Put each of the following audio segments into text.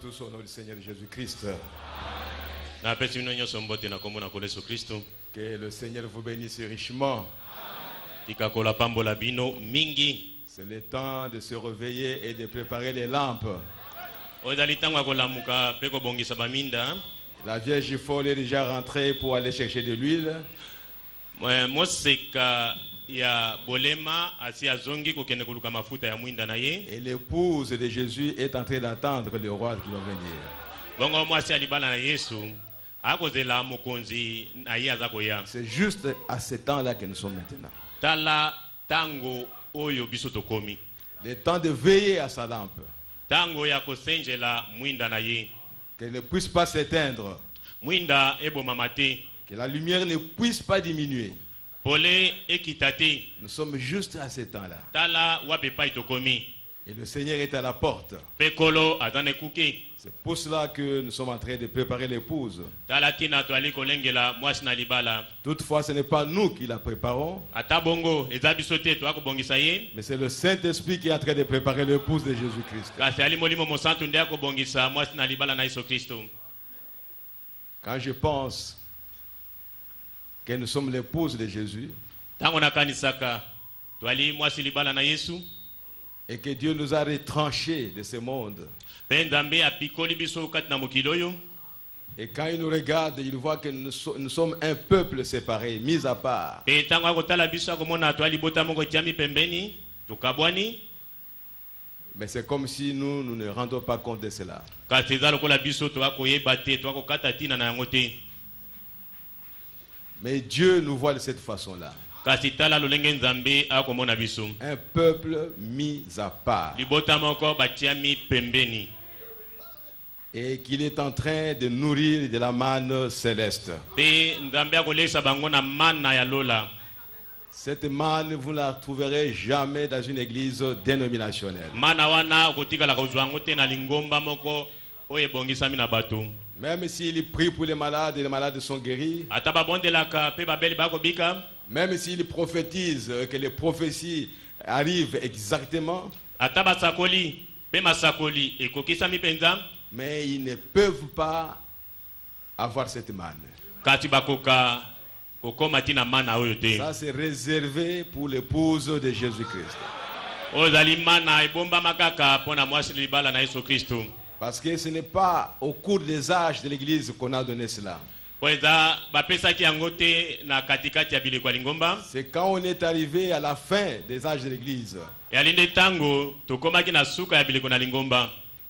tous au nom du Seigneur Jésus-Christ. Que le Seigneur vous bénisse richement. C'est le temps de se réveiller et de préparer les lampes. La vierge folle est déjà rentrée pour aller chercher de l'huile. Et l'épouse de Jésus est en train d'attendre le roi qui va venir. C'est juste à ce temps-là que nous sommes maintenant. Le temps de veiller à sa lampe. Qu'elle ne puisse pas s'éteindre. Que la lumière ne puisse pas diminuer. Nous sommes juste à ce temps-là. Et le Seigneur est à la porte. C'est pour cela que nous sommes en train de préparer l'épouse. Toutefois, ce n'est pas nous qui la préparons. Mais c'est le Saint-Esprit qui est en train de préparer l'épouse de Jésus-Christ. Quand je pense que nous sommes l'épouse de Jésus et que Dieu nous a retranchés de ce monde, et quand il nous regarde, il voit que nous sommes un peuple séparé, mis à part. Mais c'est comme si nous ne rendons pas compte de cela. Mais Dieu nous voit de cette façon-là. Un peuple mis à part. Et qu'il est en train de nourrir de la manne céleste. Cette manne, vous ne la trouverez jamais dans une église dénominationnelle. Même s'il prie pour les malades sont guéris. Même s'il prophétise que les prophéties arrivent exactement. Mais ils ne peuvent pas avoir cette manne. Ça, c'est réservé pour l'épouse de Jésus-Christ. Parce que ce n'est pas au cours des âges de l'église qu'on a donné cela. C'est quand on est arrivé à la fin des âges de l'église.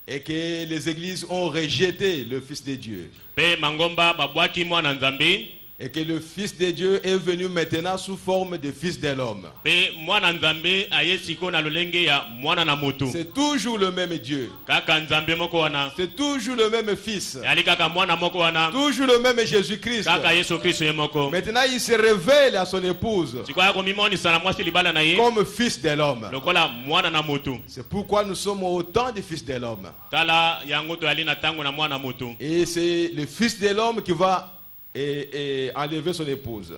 Et que les églises ont rejeté le Fils de Dieu. Et que le Fils de Dieu est venu maintenant sous forme de Fils de l'homme. C'est toujours le même Dieu. C'est toujours le même Fils. Toujours le même Jésus-Christ. Maintenant il se révèle à son épouse comme Fils de l'homme. C'est pourquoi nous sommes autant de Fils de l'homme. Et c'est le Fils de l'homme qui va enlever son épouse,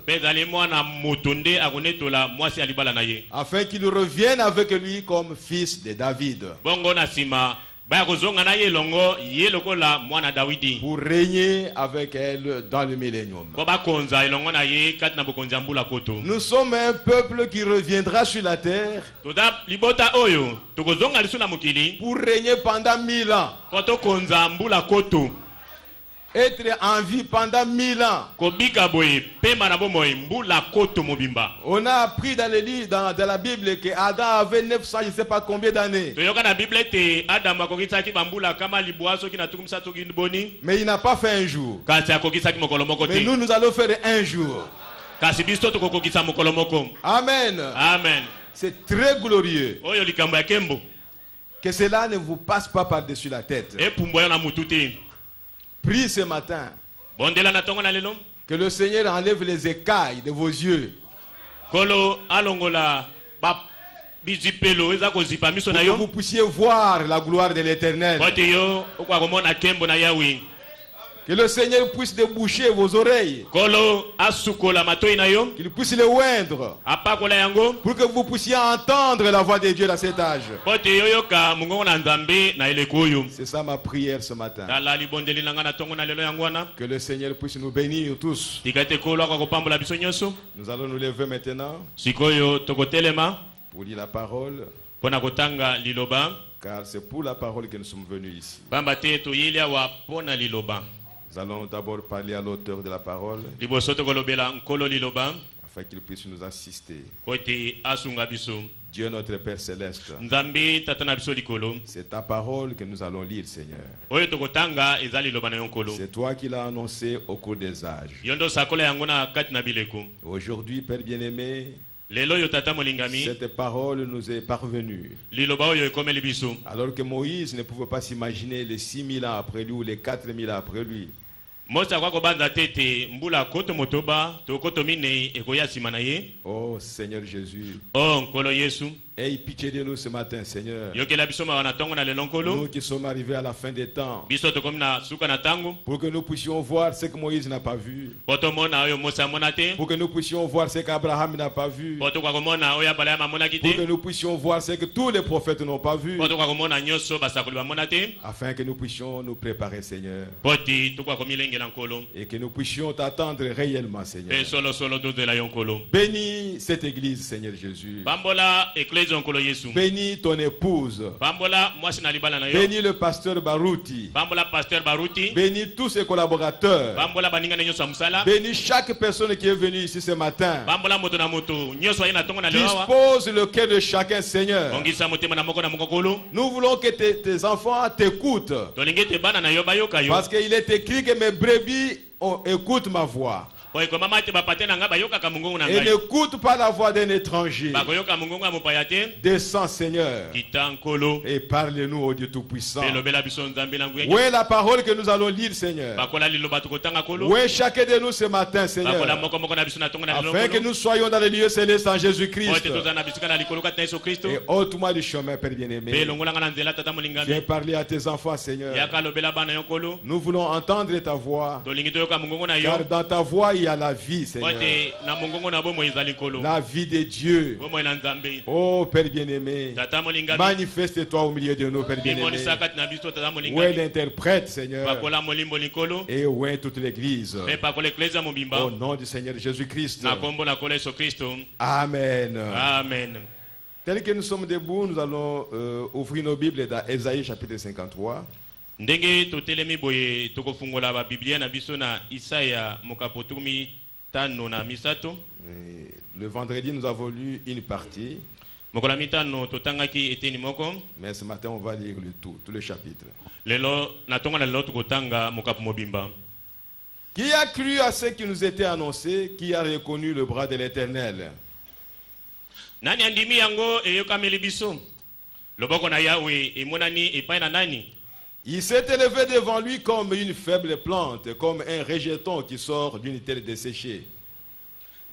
afin qu'il revienne avec lui comme fils de David, pour régner avec elle dans le millénium. Nous sommes un peuple qui reviendra sur la terre pour régner pendant 1000 ans, être en vie pendant 1000 ans. On a appris dans les livres, dans la Bible, que Adam avait 900, je ne sais pas combien d'années. Mais il n'a pas fait un jour. Mais nous allons faire un jour. Amen. Amen. C'est très glorieux. Que cela ne vous passe pas par-dessus la tête. Prie ce matin que le Seigneur enlève les écailles de vos yeux, pour que vous puissiez voir la gloire de l'Éternel. Que le Seigneur puisse déboucher vos oreilles, qu'il puisse les oindre, pour que vous puissiez entendre la voix de Dieu dans cet âge. C'est ça ma prière ce matin. Que le Seigneur puisse nous bénir tous. Nous allons nous lever maintenant pour lire la parole, car c'est pour la parole que nous sommes venus ici. Nous allons d'abord parler à l'auteur de la parole, afin qu'il puisse nous assister. Dieu notre Père Céleste, c'est ta parole que nous allons lire, Seigneur. C'est toi qui l'as annoncé au cours des âges. Aujourd'hui, Père bien-aimé, cette parole nous est parvenue alors que Moïse ne pouvait pas s'imaginer les 6000 ans après lui ou les 4000 ans après lui. Oh Seigneur Jésus, aie pitié de nous ce matin, Seigneur. Nous qui sommes arrivés à la fin des temps, pour que nous puissions voir ce que Moïse n'a pas vu, pour que nous puissions voir ce qu'Abraham n'a pas vu, pour que nous puissions voir ce que tous les prophètes n'ont pas vu, afin que nous puissions nous préparer, Seigneur, et que nous puissions t'attendre réellement, Seigneur. Bénis cette église, Seigneur Jésus. Bénis ton épouse. Bénis le pasteur Barouti. Bénis tous ses collaborateurs. Bénis chaque personne qui est venue ici ce matin. Dispose le cœur de chacun, Seigneur. Nous voulons que tes enfants t'écoutent, parce qu'il est écrit que mes brebis écoutent ma voix et n'écoute pas la voix d'un étranger. Descends, Seigneur, et parle-nous au Dieu Tout-Puissant. Où est la parole que nous allons lire, Seigneur? Où est chacun de nous ce matin, Seigneur, afin que nous soyons dans les lieux célestes en Jésus-Christ? Et ôte-moi du chemin, Père bien-aimé. Viens parler à tes enfants, Seigneur. Nous voulons entendre ta voix, car dans ta voix il y a la vie, Seigneur. La vie de Dieu. Oh Père bien-aimé, manifeste-toi au milieu de nous, Père bien-aimé. Où est l'interprète, Seigneur? Et où est toute l'église? Au nom du Seigneur Jésus-Christ. Amen. Amen. Tel que nous sommes debout, nous allons ouvrir nos Bibles dans Ésaïe chapitre 53. Ndenge totelemi boye tokofungola ba Biblia na biso na Isaya mokapotumi tano na misato. Le vendredi nous avons lu une partie. Mokola mitano totangaki eteni moko. Mais ce matin on va lire tout le chapitre. Lelo na tonga na lelo tokotanga mokapo mobimba. Qui a cru à ce qui nous était annoncé? Qui a reconnu le bras de l'Éternel? Nani andimi yango eyokameli biso? Loboko na Yahweh emonani epai na nani? Il s'est élevé devant lui comme une faible plante, comme un rejeton qui sort d'une terre desséchée.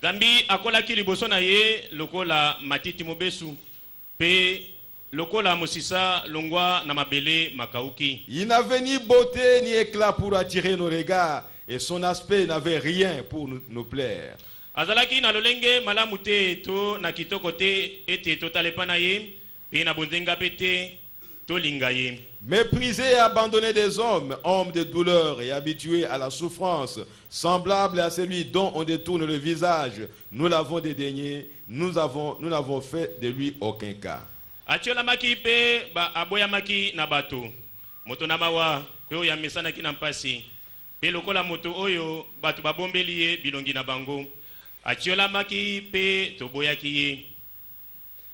Zambi akolaki liboso na ye lokola matiti mobesu pe lokola mosisa longwa na mabele makauki. Il n'avait ni beauté ni éclat pour attirer nos regards, et son aspect n'avait rien pour nous plaire. Azalaki na lolenge malamu te to na kitoko te ete totalepa na ye pe na bonzenga pe te tolinga ye. Méprisé et abandonné des hommes, homme de douleur et habitué à la souffrance, semblable à celui dont on détourne le visage, nous l'avons dédaigné, nous n'avons fait de lui aucun cas. Atiolamaki pe ba aboyamaki na bato. Moto na mawa pe oya mesana ki na mpasi. Pe lokola moto oyo batu babombeli ye bilongi na bango. Atiolamaki pe toboyaki ye.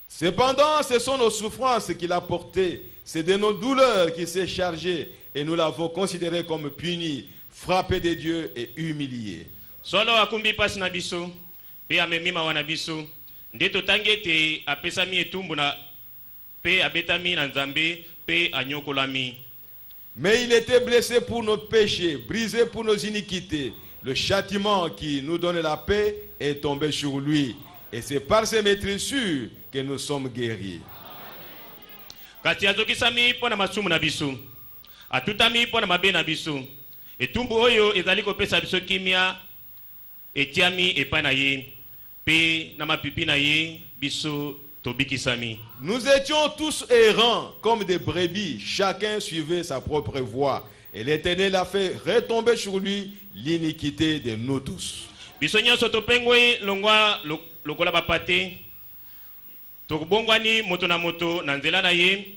Cependant, ce sont nos souffrances qu'il a portées. C'est de nos douleurs qu'il s'est chargé et nous l'avons considéré comme puni, frappé de Dieu et humilié. Solo akumbi pasi na biso, pe amemi mawa na biso, ndeto tangete apesami etumbu na pe abetami na Nzambe pe anyokolami. Mais il était blessé pour nos péchés, brisé pour nos iniquités. Le châtiment qui nous donne la paix est tombé sur lui. Et c'est par ses maîtrisures que nous sommes guéris. Kati azokisami pona masumu na biso, atutami pona mabe na biso, etumbu oyo ezali kopesa biso kimia, etiami epai na ye, pe na mapipi na ye biso tobikisami. Nous étions tous errants comme des brebis, chacun suivait sa propre voie, et l'Éternel a fait retomber sur lui l'iniquité de nous tous. Biso nyonso topengwe longwa lokola bapate, tokubongwani moto na moto na nzela na ye,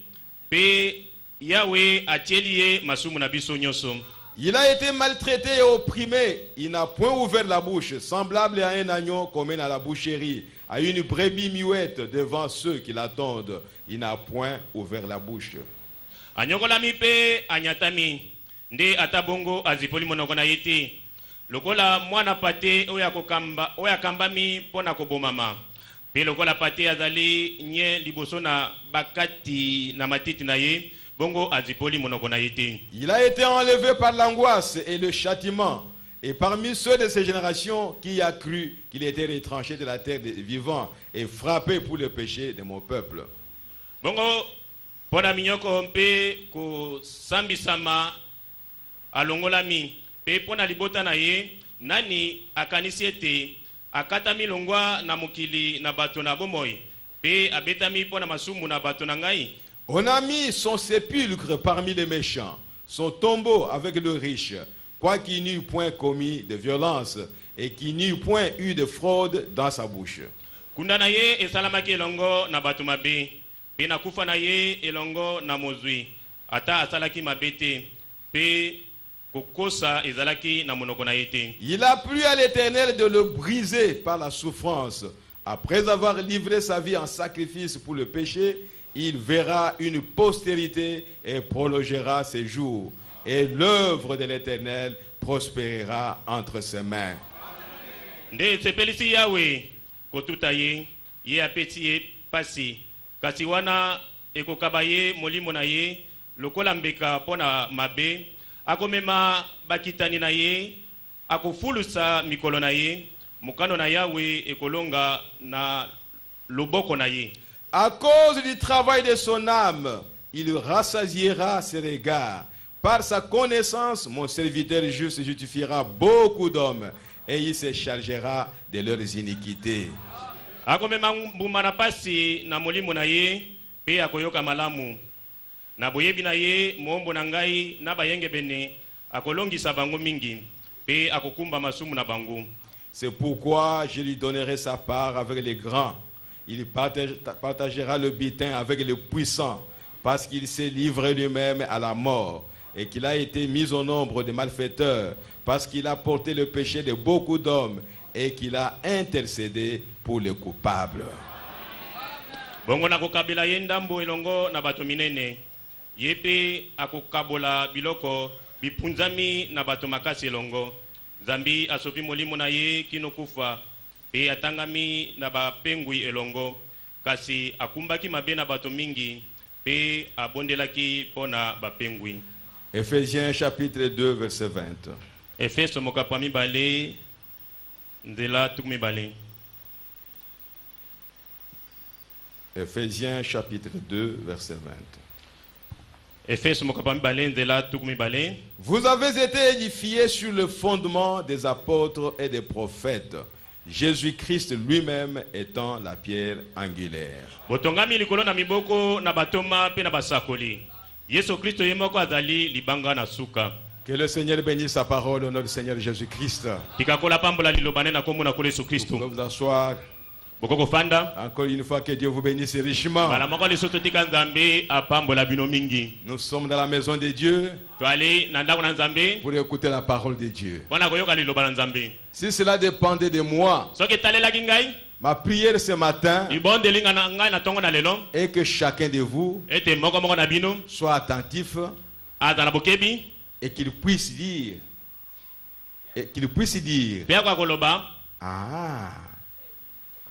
pe Yahweh atieli ye masumu na biso nyonso. Il a été maltraité et opprimé. Il n'a point ouvert la bouche, semblable à un agneau qu'on mène à la boucherie, à une brebis muette devant ceux qui l'attendent. Il n'a point ouvert la bouche. Anyokolami pe anyatami, nde atabongo azipoli monoko na yete. Lokola mwana pate oya kambami pona kobomama. Pe lokola pate azali nye liboso na bakati na matiti na ye, bongo azipoli monoko na yete. Il a été enlevé par l'angoisse et le châtiment. Et parmi ceux de ces générations, qui a cru qu'il était retranché de la terre des vivants et frappé pour le péché de mon peuple. Bongo pona minyoko mpe ko sambisama alongolami. Pe pona libota na ye, nani akanisi ete akatami longwa na mokili na bato na bomoi, pe abetami pona masumu na bato na ngai. On a mis son sépulcre parmi les méchants, son tombeau avec le riche, quoiqu'il n'eût point commis de violence et qu'il n'eût point eu de fraude dans sa bouche. Kunda na ye esalamaki elongo na bato mabe, pe na kufa na ye elongo na mozwi, ata asalaki mabete, pe il a plu à l'Éternel de le briser par la souffrance. Après avoir livré sa vie en sacrifice pour le péché, il verra une postérité et prolongera ses jours. Et l'œuvre de l'Éternel prospérera entre ses mains. Nde sepelisi Yahweh kotuta ye, ye apeti ye pasi, kasi wana ekokabaye molimo na ye, lokola mbeka pona mabe, akomema bakitani na ye, akofulusa mikolo na ye, mukano na Yahweh ekolonga na loboko na ye. À cause du travail de son âme, il rassasiera ses regards. Par sa connaissance, mon serviteur juste justifiera beaucoup d'hommes et il se chargera de leurs iniquités. Akomema mbuma na pasi na molimo na ye, pe akoyoka malamu. Na boyebi na ye mombo na ngai na bayenge bene akolongisa bango mingi pe akokumba masumu na bango. C'est pourquoi je lui donnerai sa part avec les grands. Il partagera le butin avec les puissants, parce qu'il s'est livré lui-même à la mort et qu'il a été mis au nombre des malfaiteurs, parce qu'il a porté le péché de beaucoup d'hommes et qu'il a intercédé pour les coupables. Bongo na kokabela yendambo elongo na bato minene. Yepe akokabola biloko bipunzami na bato makasi elongo. Zambi asopi molimo na ye kinokufa pe atangami na bapengwi elongo kasi akumbaki mabe na bato mingi pe abondelaki pona bapengwi. Ephésiens chapitre 2 verset 20. Efeso mokapa mibale nzela tukumi bale. Ephésiens chapitre 2 verset 20. Vous avez été édifiés sur le fondement des apôtres et des prophètes, Jésus-Christ lui-même étant la pierre angulaire. Que le Seigneur bénisse sa parole au nom du Seigneur Jésus-Christ. Vous pouvez vous asseoir. Encore une fois, que Dieu vous bénisse richement. Nous sommes dans la maison de Dieu pour écouter la parole de Dieu. Si cela dépendait de moi, ma prière ce matin est que chacun de vous soit attentif et qu'il puisse dire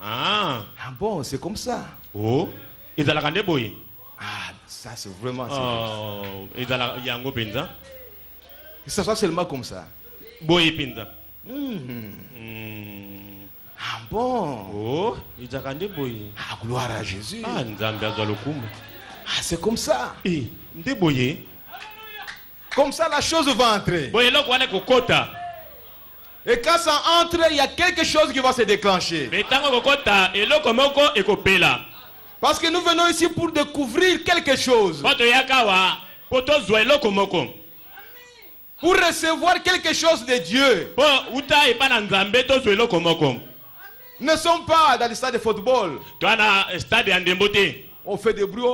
Ah bon, c'est comme ça. Oh, ils ont la grande boy. Ah, ça c'est vraiment. Oh, ils ont la yango pinza. Ça soit seulement comme ça. Boy pinza. Ah bon. Oh, ils ont la grande boy. Ah, gloire à Jésus. Ah, nzambe azalokum. Ah, c'est comme ça. Eh, nde boye. Comme ça la chose va entrer. Boye loko wane kokota. Et quand ça entre, il y a quelque chose qui va se déclencher. Parce que nous venons ici pour découvrir quelque chose. Pour recevoir quelque chose de Dieu. Nous ne sommes pas dans le stade de football. On fait des bruits.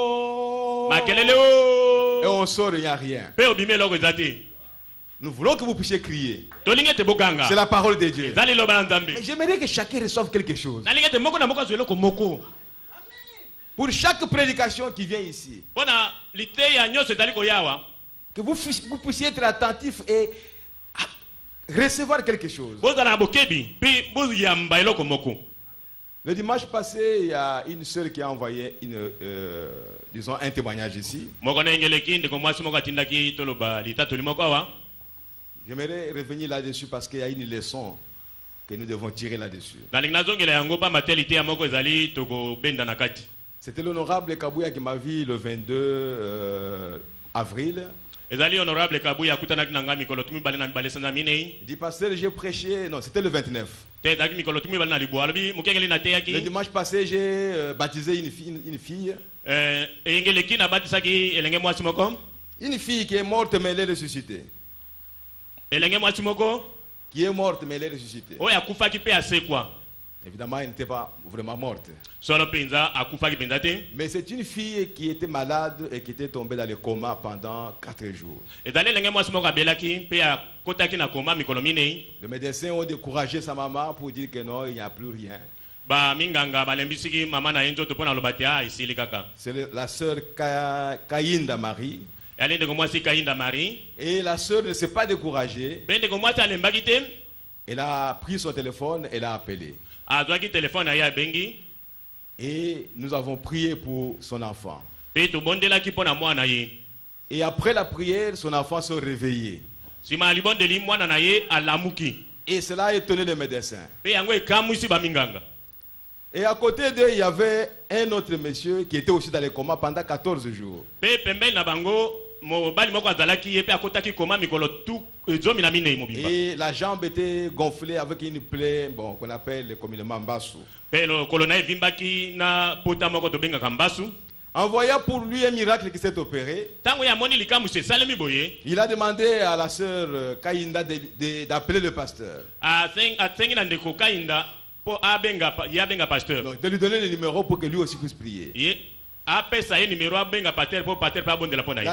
Et on sort, il n'y a rien. Nous voulons que vous puissiez crier. C'est la parole de Dieu. Mais j'aimerais que chacun reçoive quelque chose. Pour chaque prédication qui vient ici, que vous puissiez être attentif et recevoir quelque chose. Le dimanche passé, il y a une sœur qui a envoyé disons un témoignage ici. J'aimerais revenir là-dessus parce qu'il y a une leçon que nous devons tirer là-dessus. C'était l'honorable Kabouya qui m'a vu le 22 avril. Il dit, pasteur, j'ai prêché. Non, c'était le 29. Le dimanche passé, j'ai baptisé une fille. Une fille qui est morte mais elle est ressuscitée. Qui est morte mais elle est ressuscitée. Évidemment, elle n'était pas vraiment morte. Mais c'est une fille qui était malade et qui était tombée dans le coma pendant 4 jours. Le médecin a découragé sa maman pour dire que non, il n'y a plus rien. C'est la sœur Kainda Marie. Et la sœur ne s'est pas découragée. Elle a pris son téléphone, elle a appelé. Et nous avons prié pour son enfant. Et après la prière, son enfant s'est réveillé. Et cela a étonné les médecins. Et à côté d'eux, il y avait un autre monsieur qui était aussi dans le coma pendant 14 jours. Et la jambe était gonflée avec une plaie qu'on appelle communément Mbasu. En voyant pour lui un miracle qui s'est opéré, il a demandé à la sœur Kainda d'appeler le pasteur. Donc, de lui donner le numéro pour que lui aussi puisse prier. La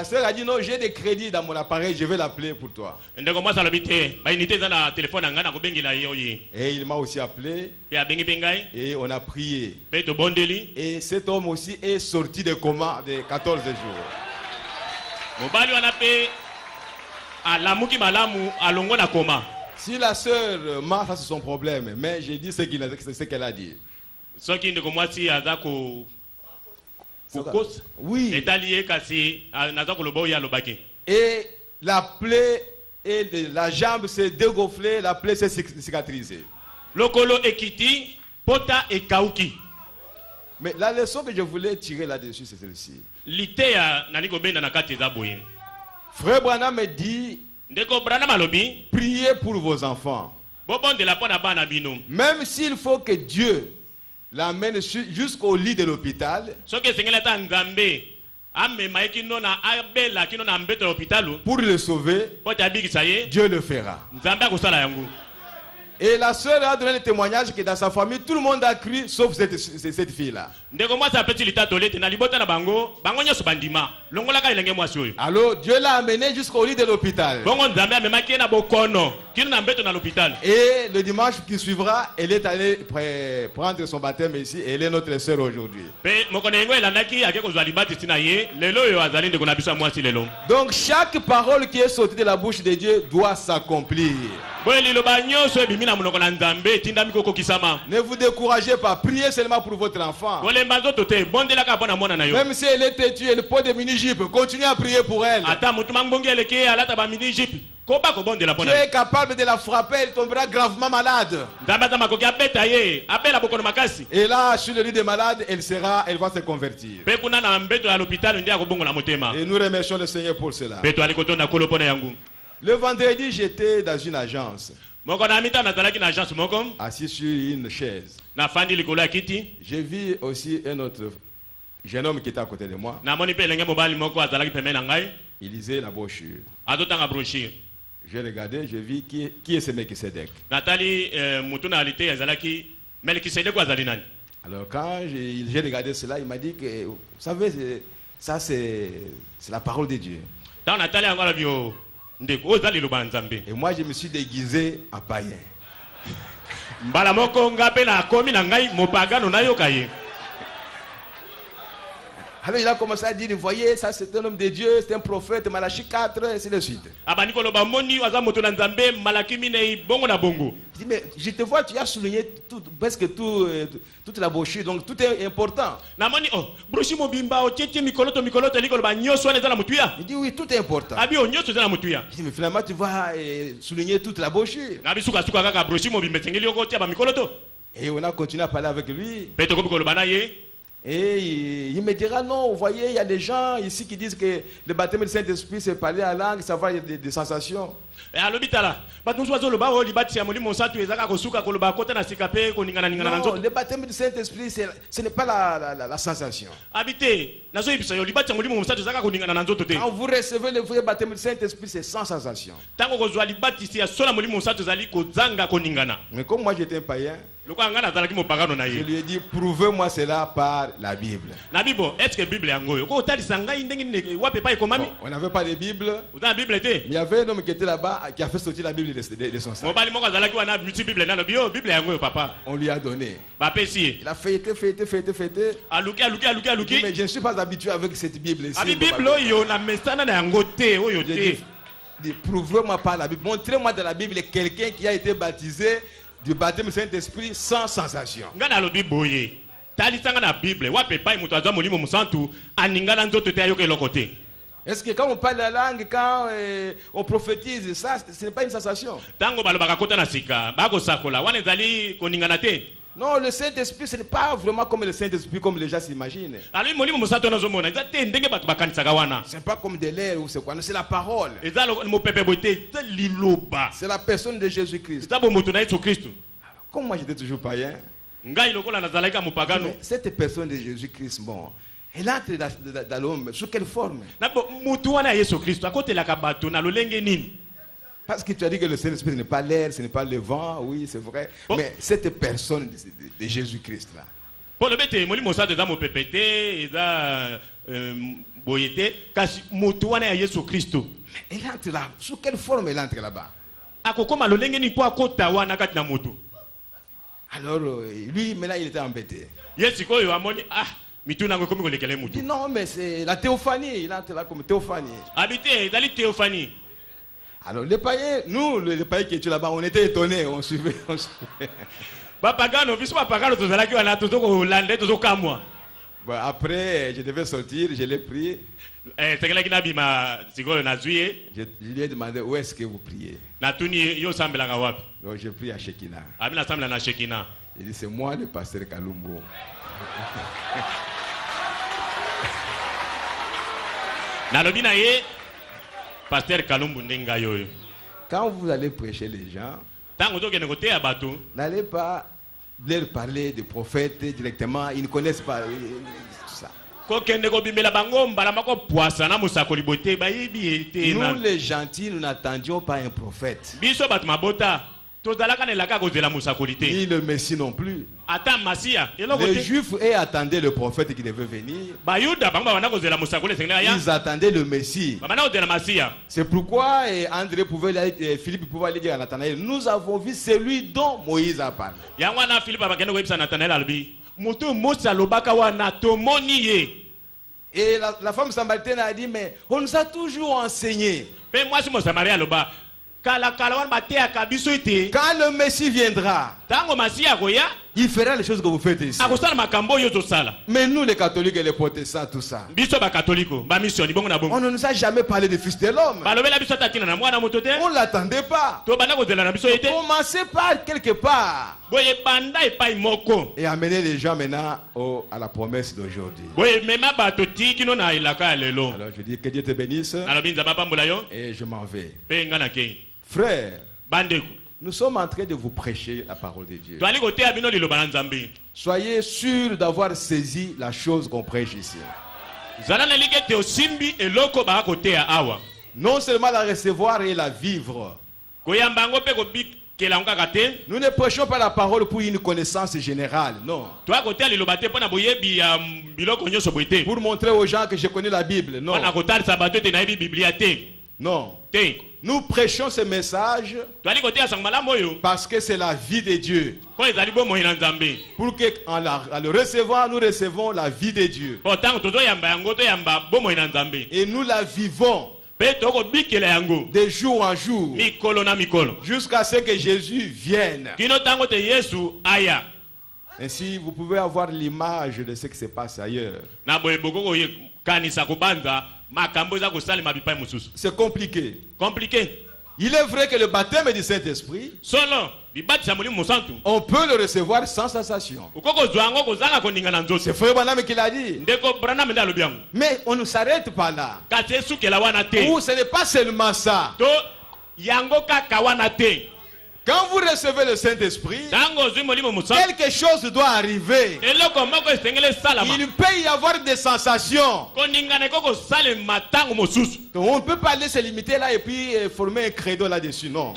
sœur a dit non, j'ai des crédits dans mon appareil, je vais l'appeler pour toi. Et il m'a aussi appelé. Et on a prié. Et cet homme aussi est sorti de coma de 14 jours. Si la sœur marche, ça c'est son problème. Mais j'ai dit ce qu'elle a dit. Oui. Et la plaie et la jambe s'est dégonflée, la plaie s'est cicatrisée. Mais la leçon que je voulais tirer là-dessus, c'est celle-ci. Frère Branham me dit, priez pour vos enfants. Même s'il faut que Dieu l'amène jusqu'au lit de l'hôpital, pour le sauver, Dieu le fera. Et la sœur a donné le témoignage que dans sa famille, tout le monde a cru, sauf cette fille-là. Alors Dieu l'a amené jusqu'au lit de l'hôpital. Et le dimanche qui suivra, elle est allée prendre son baptême ici. Et elle est notre sœur aujourd'hui. Donc chaque parole qui est sortie de la bouche de Dieu doit s'accomplir. Ne vous découragez pas, priez seulement pour votre enfant. Même si elle est têtue, elle porte des mini-jupes, continuez à prier pour elle. Tu es capable de la frapper, elle tombera gravement malade. Et là, sur le lit des malades, elle va se convertir. Et nous remercions le Seigneur pour cela. Le vendredi, j'étais dans une agence. Assis sur une chaise. J'ai vu aussi un autre jeune homme qui était à côté de moi. Il lisait la brochure. J'ai regardé, j'ai vu qui est ce Melchisedec. Alors quand j'ai regardé cela, il m'a dit que, vous savez, ça c'est la parole de Dieu. Et moi je me suis déguisé en païen. Alors il a commencé à dire, vous voyez, ça c'est un homme de Dieu, c'est un prophète, Malachie 4, et ainsi de suite. Je dis, mais je te vois, tu as souligné presque toute la brochure, donc tout est important. Il dit, oui, tout est important. Je dis, mais finalement, tu vas souligner toute la brochure. Et on a continué à parler avec lui. Et il me dira, non, vous voyez, il y a des gens ici qui disent que le baptême du Saint-Esprit, c'est parler en langue, ça va, il y a des sensations. Non, le baptême du Saint-Esprit, ce n'est pas la sensation. Quand vous recevez le vrai baptême du Saint-Esprit, c'est sans sensation. Mais comme moi j'étais un païen, je lui ai dit, prouvez-moi cela par la Bible. Bon, on n'avait pas de Bible, mais il y avait un homme qui était là-bas qui a fait sortir la Bible de son sac. On lui a donné. Il a feuilleté. Mais je ne suis pas habitué avec cette Bible ici. Prouvez-moi par la Bible. Montrez-moi dans la Bible quelqu'un qui a été baptisé du baptême du Saint-Esprit sans sensation. Est-ce que quand on parle la langue, quand on prophétise, ça, ce n'est pas une sensation? Non, le Saint-Esprit, ce n'est pas vraiment comme le Saint-Esprit, comme les gens s'imaginent. Ce n'est pas comme de l'air ou c'est quoi, c'est la parole. C'est la personne de Jésus-Christ. Comme moi j'étais toujours païen, cette personne de Jésus-Christ, bon, elle entre dans l'homme, sous quelle forme? Parce que tu as dit que le Saint-Esprit ce n'est pas l'air, ce n'est pas le vent, oui c'est vrai, mais cette personne de Jésus-Christ là. Elle entre là, sous quelle forme elle entre là-bas? Alors lui maintenant il était embêté. Il dit non mais c'est la théophanie, il entre là comme théophanie. Alors les païens, nous, les païens qui étaient là-bas, on était étonnés, on suivait. Après, je devais sortir, je l'ai prié. Je lui ai demandé où est-ce que vous priez. Donc j'ai prié à Shekina. Il dit c'est moi le pasteur Kalumbo. Quand vous allez prêcher les gens, n'allez pas leur parler des prophètes directement, ils ne connaissent pas ça. Nous les gentils, nous n'attendions pas un prophète. Ni le Messie non plus. Les Juifs attendaient le prophète qui devait venir. Ils attendaient le Messie. C'est pourquoi Philippe pouvait aller dire à Nathanaël, nous avons vu celui dont Moïse a parlé. Et la femme samaritaine a dit, mais on nous a toujours enseigné. Quand le Messie viendra, il fera les choses que vous faites ici. Mais nous les catholiques et les protestants, tout ça, on ne nous a jamais parlé du Fils de l'homme. On ne l'attendait pas. Commencez par quelque part et amener les gens maintenant à la promesse d'aujourd'hui. Alors je dis que Dieu te bénisse et je m'en vais. Frère, nous sommes en train de vous prêcher la parole de Dieu. Soyez sûrs d'avoir saisi la chose qu'on prêche ici. Non seulement la recevoir et la vivre. Nous ne prêchons pas la parole pour une connaissance générale, non. Pour montrer aux gens que je connais la Bible, non. Non. Nous prêchons ce message parce que c'est la vie de Dieu. Pour qu'en le recevant, nous recevons la vie de Dieu. Et nous la vivons de jour en jour jusqu'à ce que Jésus vienne. Ainsi, vous pouvez avoir l'image de ce qui se passe ailleurs. C'est compliqué. Il est vrai que le baptême du Saint-Esprit, on peut le recevoir sans sensation. C'est Frère Branham qui l'a dit. Mais on ne s'arrête pas là. Ou ce n'est pas seulement ça. Quand vous recevez le Saint-Esprit, quelque chose doit arriver. Il peut y avoir des sensations. Donc on ne peut pas laisser se limiter là et puis former un credo là-dessus, non.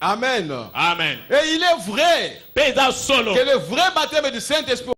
Amen. Amen. Et il est vrai que le vrai baptême du Saint-Esprit